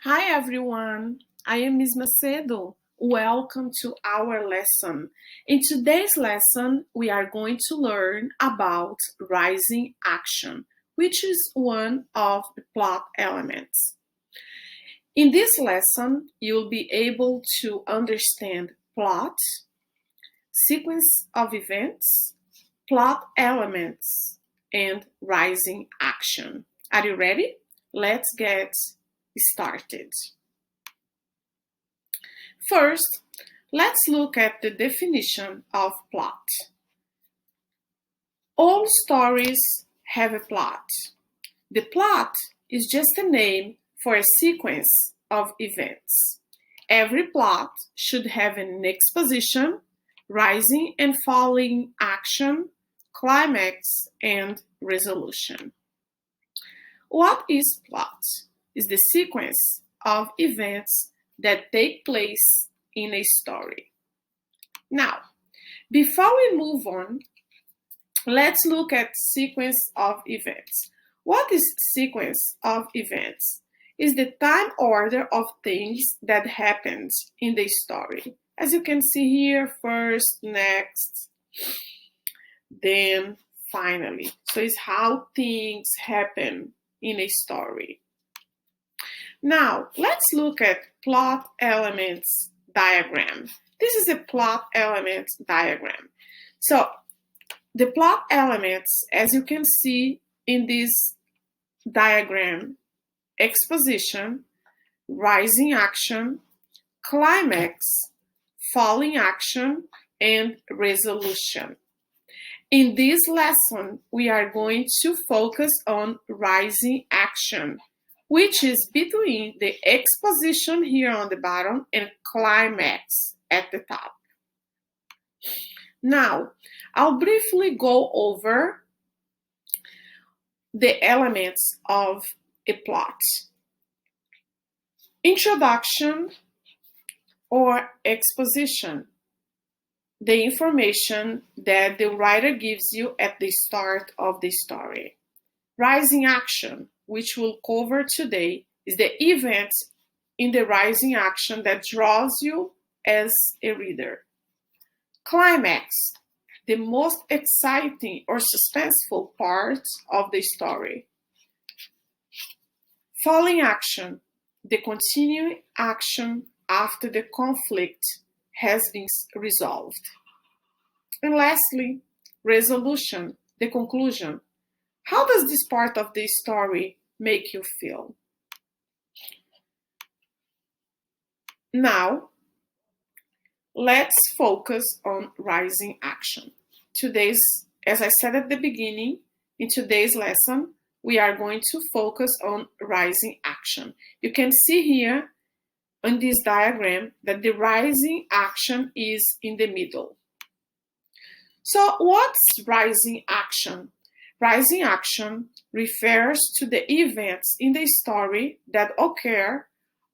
Hi everyone, I am Ms. Macedo. Welcome to our lesson. In today's lesson, we are going to learn about rising action, which is one of the plot elements. In this lesson, you'll be able to understand plot, sequence of events, plot elements, and rising action. Are you ready? Let's get started. First, let's look at the definition of plot. All stories have a plot. The plot is just a name for a sequence of events. Every plot should have an exposition, rising and falling action, climax, and resolution. What is plot? Is the sequence of events that take place in a story. Now, before we move on, let's look at sequence of events. What is sequence of events? Is the time order of things that happens in the story. As you can see here, first, next, then, finally. So it's how things happen in a story. Now, let's look at plot elements diagram. This is a plot elements diagram. So, the plot elements, as you can see in this diagram, exposition, rising action, climax, falling action, and resolution. In this lesson, we are going to focus on rising action, which is between the exposition here on the bottom and climax at the top. Now, I'll briefly go over the elements of a plot. Introduction or exposition, the information that the writer gives you at the start of the story. Rising action, which we'll cover today, is the event in the rising action that draws you as a reader. Climax, the most exciting or suspenseful part of the story. Falling action, the continuing action after the conflict has been resolved. And lastly, resolution, the conclusion. How does this part of the story make you feel? Now, let's focus on rising action. As I said at the beginning, in today's lesson, we are going to focus on rising action. You can see here on this diagram that the rising action is in the middle. So what's rising action? Rising action refers to the events in the story that occur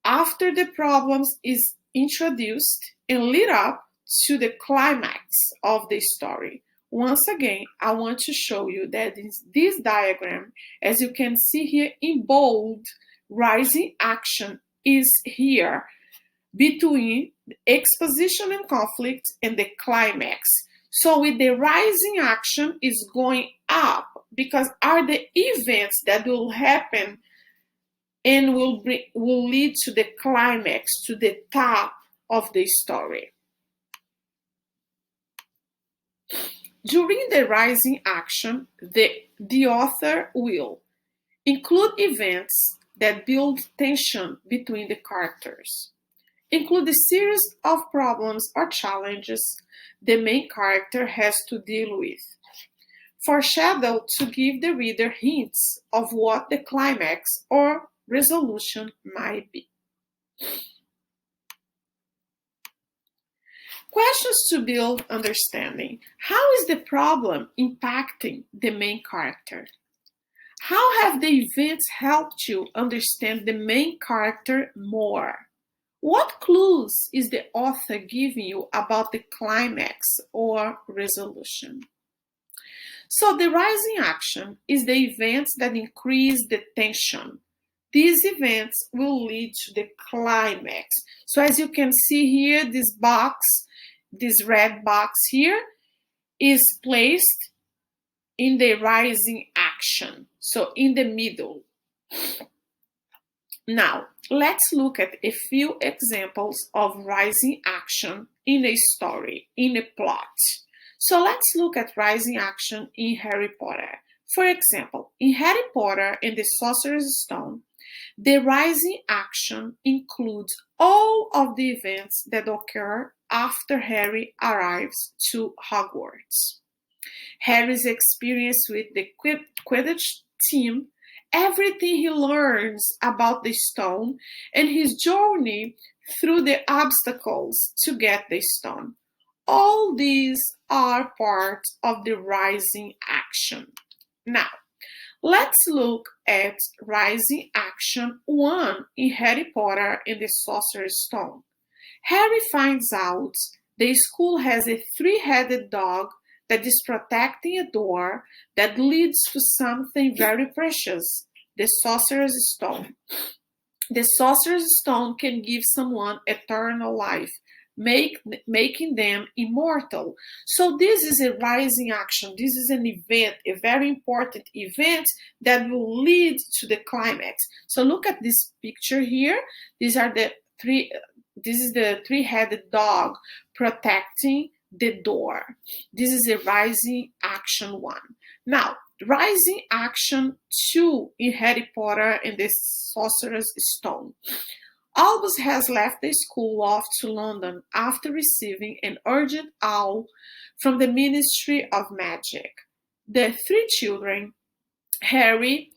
after the problems is introduced and lead up to the climax of the story. Once again, I want to show you that in this diagram, as you can see here in bold, rising action is here between the exposition and conflict and the climax. So with the rising action is going up because are the events that will happen and will lead to the climax, to the top of the story. During the rising action, the author will include events that build tension between the characters, include a series of problems or challenges the main character has to deal with, foreshadow to give the reader hints of what the climax or resolution might be. Questions to build understanding. How is the problem impacting the main character? How have the events helped you understand the main character more? What clues is the author giving you about the climax or resolution? So the rising action is the events that increase the tension, These events will lead to the climax. So as you can see here, this box, this red box here, is placed in the rising action, so in the middle. Now, let's look at a few examples of rising action in a story, in a plot. So let's look at rising action in Harry Potter. For example, in Harry Potter and the Sorcerer's Stone, the rising action includes all of the events that occur after Harry arrives to Hogwarts. Harry's experience with the Quidditch team, everything he learns about the stone, and his journey through the obstacles to get the stone. All these are part of the rising action. Now, let's look at rising action 1 in Harry Potter and the Sorcerer's Stone. Harry finds out the school has a three-headed dog that is protecting a door that leads to something very precious, the Sorcerer's Stone. The Sorcerer's Stone can give someone eternal life, making them immortal. So this is a rising action. This is an event, a very important event that will lead to the climax. So look at this picture here. This is the three-headed dog protecting the door. This is a rising action 1. Now, rising action 2 in Harry Potter and the Sorcerer's Stone. Albus has left the school off to London after receiving an urgent call from the Ministry of Magic. The 3 children, Harry,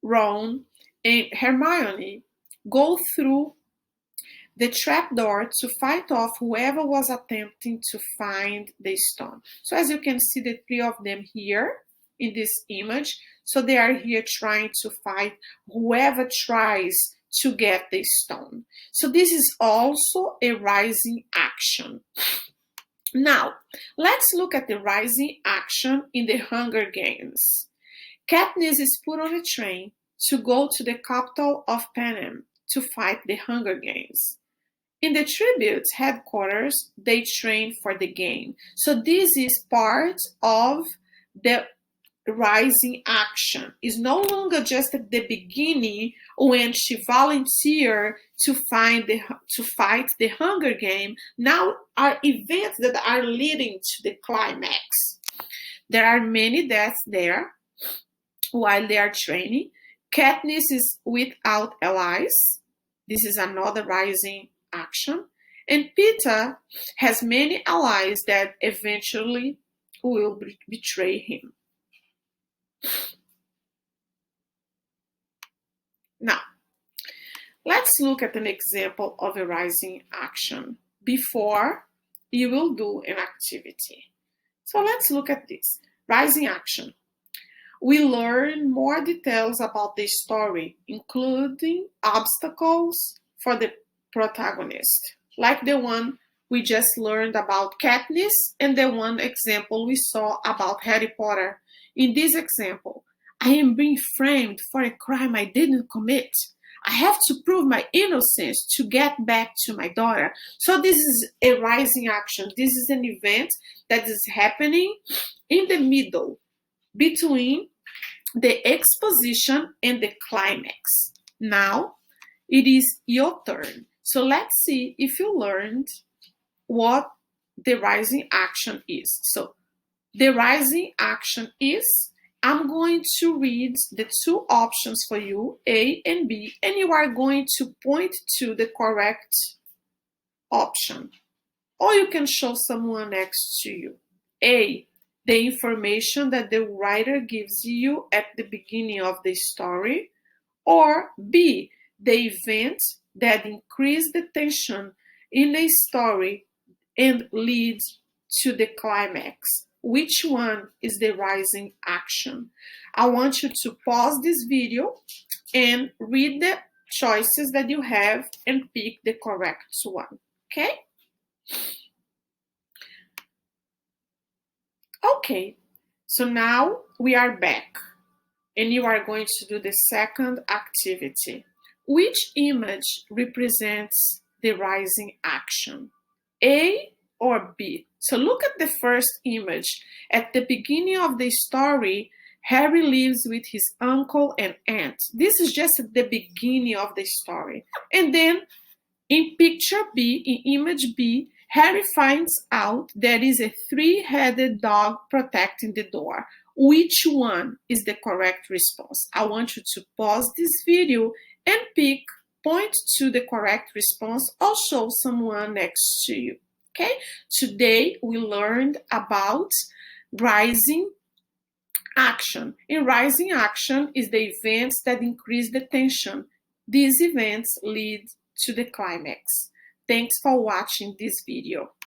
Ron, and Hermione, go through the trapdoor to fight off whoever was attempting to find the stone. So as you can see, the 3 of them here in this image. So they are here trying to fight whoever tries to get the stone. So this is also a rising action. Now, let's look at the rising action in the Hunger Games. Katniss is put on a train to go to the capital of Panem to fight the Hunger Games. In the Tribute's headquarters, they train for the game. So this is part of the rising action. It's no longer just at the beginning when she volunteered to fight the Hunger Game. Now are events that are leading to the climax. There are many deaths there while they are training. Katniss is without allies. This is another rising action. And Peter has many allies that eventually will betray him. Now, let's look at an example of a rising action before you will do an activity. So let's look at this. Rising action. We learn more details about the story, including obstacles for the protagonist, like the one we just learned about Katniss and the one example we saw about Harry Potter. In this example, I am being framed for a crime I didn't commit. I have to prove my innocence to get back to my daughter. So this is a rising action. This is an event that is happening in the middle between the exposition and the climax. Now, it is your turn. So let's see if you learned what the rising action is. So the rising action is, I'm going to read the 2 options for you, A and B, and you are going to point to the correct option. Or you can show someone next to you. A, the information that the writer gives you at the beginning of the story. Or B, the event that increase the tension in a story and leads to the climax. Which one is the rising action? I want you to pause this video and read the choices that you have and pick the correct one. Okay? Okay, so now we are back. and you are going to do the second activity. Which image represents the rising action? A or B? So look at the first image. At the beginning of the story, Harry lives with his uncle and aunt. This is just at the beginning of the story. And then in picture B, in image B, Harry finds out there is a three-headed dog protecting the door. Which one is the correct response? I want you to pause this video and point to the correct response or show someone next to you. Okay? Today we learned about rising action. In rising action is the events that increase the tension. These events lead to the climax. Thanks for watching this video.